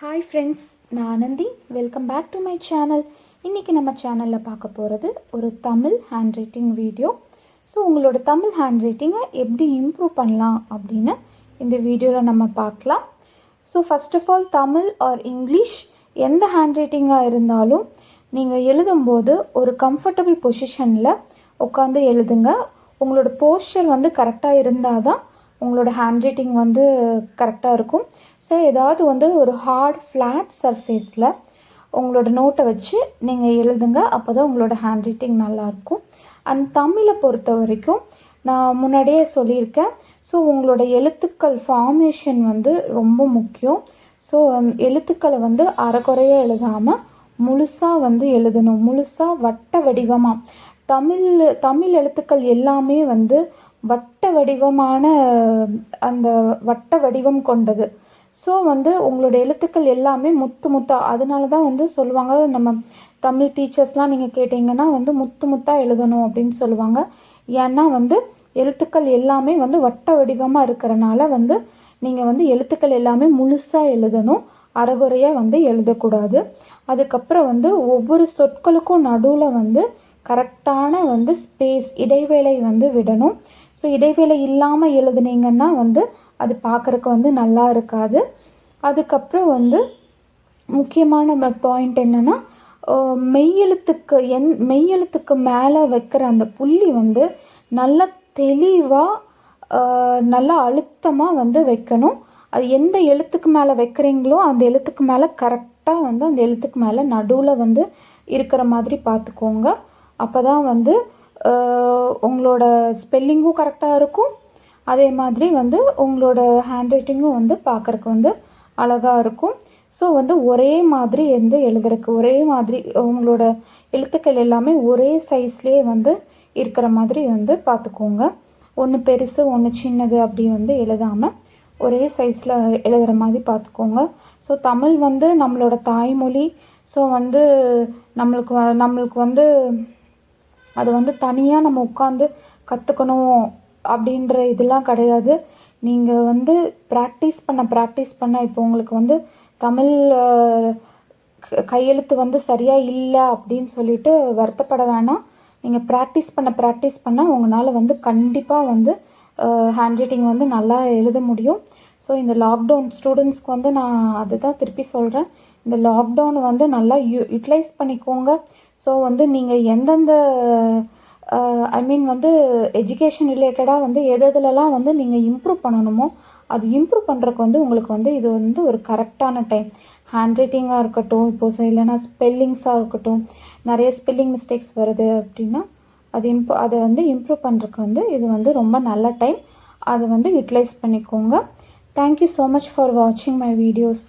Hi friends, நான் Ananthi. Welcome back to my channel. இன்னைக்கு நம்ம சேனலில் பார்க்க போகிறது ஒரு Tamil hand writing video. So உங்களோட தமிழ் ஹேண்ட் ரைட்டிங்கை எப்படி இம்ப்ரூவ் பண்ணலாம் அப்படின்னு இந்த வீடியோவில் நம்ம பார்க்கலாம். So first of all Tamil or English எந்த ஹேண்ட் ரைட்டிங்காக இருந்தாலும் நீங்கள் எழுதும்போது ஒரு கம்ஃபர்டபுள் பொசிஷனில் உட்காந்து எழுதுங்க. உங்களோட போஸ்டர் வந்து கரெக்டாக இருந்தால் தான் உங்களோட ஹேண்ட் ரைட்டிங் வந்து கரெக்டாக இருக்கும். ஸோ ஏதாவது வந்து ஒரு ஹார்ட் ஃப்ளாட் சர்ஃபேஸில் உங்களோட நோட்டை வச்சு நீங்கள் எழுதுங்க. அப்போ தான் உங்களோட ஹேண்ட் ரைட்டிங் நல்லாயிருக்கும். அண்ட் தமிழை பொறுத்த வரைக்கும் நான் முன்னாடியே சொல்லியிருக்கேன். ஸோ உங்களோட எழுத்துக்கள் ஃபார்மேஷன் வந்து ரொம்ப முக்கியம். ஸோ எழுத்துக்களை வந்து அரைக்குறையாக எழுதாமல் முழுசாக வந்து எழுதணும். முழுசாக வட்ட வடிவமாக தமிழ் எழுத்துக்கள் எல்லாமே வந்து வட்ட வடிவமான அந்த வட்ட வடிவம் கொண்டது. ஸோ வந்து உங்களோட எழுத்துக்கள் எல்லாமே முத்தாக, அதனால தான் வந்து சொல்லுவாங்க, நம்ம தமிழ் டீச்சர்ஸ்லாம் நீங்கள் கேட்டிங்கன்னா வந்து முத்தாக எழுதணும் அப்படின்னு சொல்லுவாங்க. ஏன்னா வந்து எழுத்துக்கள் எல்லாமே வந்து வட்ட வடிவமாக இருக்கிறனால வந்து நீங்கள் வந்து எழுத்துக்கள் எல்லாமே முழுசாக எழுதணும், அரைகுறையாக வந்து எழுதக்கூடாது. அதுக்கப்புறம் வந்து ஒவ்வொரு சொற்களுக்கும் நடுவில் வந்து கரெக்டான வந்து ஸ்பேஸ் இடைவேளை வந்து விடணும். ஸோ இடைவேளை இல்லாமல் எழுதுனீங்கன்னா வந்து அது பார்க்குறக்கு வந்து நல்லா இருக்காது. அதுக்கப்புறம் வந்து முக்கியமான பாயிண்ட் என்னென்னா, மெய்யெழுத்துக்கு மேலே வைக்கிற அந்த புள்ளி வந்து நல்லா தெளிவாக நல்லா அழுத்தமாக வந்து வைக்கணும். அது எந்த எழுத்துக்கு மேலே வைக்கிறீங்களோ அந்த எழுத்துக்கு மேலே கரெக்டாக வந்து அந்த எழுத்துக்கு மேலே நடுவில் வந்து இருக்கிற மாதிரி பார்த்துக்கோங்க. அப்போ தான் வந்து உங்களோட ஸ்பெல்லிங்கும் கரெக்டாக இருக்கும். அதே மாதிரி வந்து உங்களோட ஹேண்ட் ரைட்டிங்கும் வந்து பார்க்குறக்கு வந்து அழகாக இருக்கும். ஸோ வந்து ஒரே மாதிரி வந்து எழுதுறதுக்கு ஒரே மாதிரி உங்களோட எழுத்துக்கள் எல்லாமே ஒரே சைஸ்லேயே வந்து இருக்கிற மாதிரி வந்து பார்த்துக்கோங்க. ஒன்று பெருசு ஒன்று சின்னது அப்படி வந்து எழுதாமல் ஒரே சைஸில் எழுதுகிற மாதிரி பார்த்துக்கோங்க. ஸோ தமிழ் வந்து நம்மளோட தாய்மொழி. ஸோ வந்து நம்மளுக்கு வந்து அது வந்து தனியாக நம்ம உட்காந்து கற்றுக்கணும் அப்படின்ற இதெல்லாம் கிடையாது. நீங்கள் வந்து ப்ராக்டிஸ் பண்ண இப்போ உங்களுக்கு வந்து தமிழ் கையெழுத்து வந்து சரியாக இல்லை அப்படின்னு சொல்லிட்டு வருத்தப்பட வேணாம். நீங்கள் ப்ராக்டிஸ் பண்ண உங்களால் வந்து கண்டிப்பாக வந்து ஹேண்ட் ரைட்டிங் வந்து நல்லா எழுத முடியும். ஸோ இந்த லாக்டவுன் ஸ்டூடெண்ட்ஸ்க்கு வந்து நான் அதுதான் திருப்பி சொல்கிறேன். இந்த லாக்டவுனை வந்து நல்லா யூட்டிலைஸ் பண்ணிக்கோங்க. ஸோ வந்து நீங்கள் எந்தெந்த வந்து எஜுகேஷன் ரிலேட்டடாக வந்து எதுலலாம் வந்து நீங்கள் இம்ப்ரூவ் பண்ணணுமோ அது இம்ப்ரூவ் பண்ணுறதுக்கு வந்து உங்களுக்கு வந்து இது வந்து ஒரு கரெக்டான டைம். ஹேண்ட் ரைட்டிங்காக இருக்கட்டும், இப்போது இல்லைன்னா ஸ்பெல்லிங்ஸாக இருக்கட்டும், நிறைய ஸ்பெல்லிங் மிஸ்டேக்ஸ் வருது அப்படின்னா அதை வந்து இம்ப்ரூவ் பண்ணுறதுக்கு வந்து இது வந்து ரொம்ப நல்ல டைம். அதை வந்து யூட்டிலைஸ் பண்ணிக்கோங்க. தேங்க்யூ ஸோ மச் ஃபார் வாட்சிங் மை வீடியோஸ்.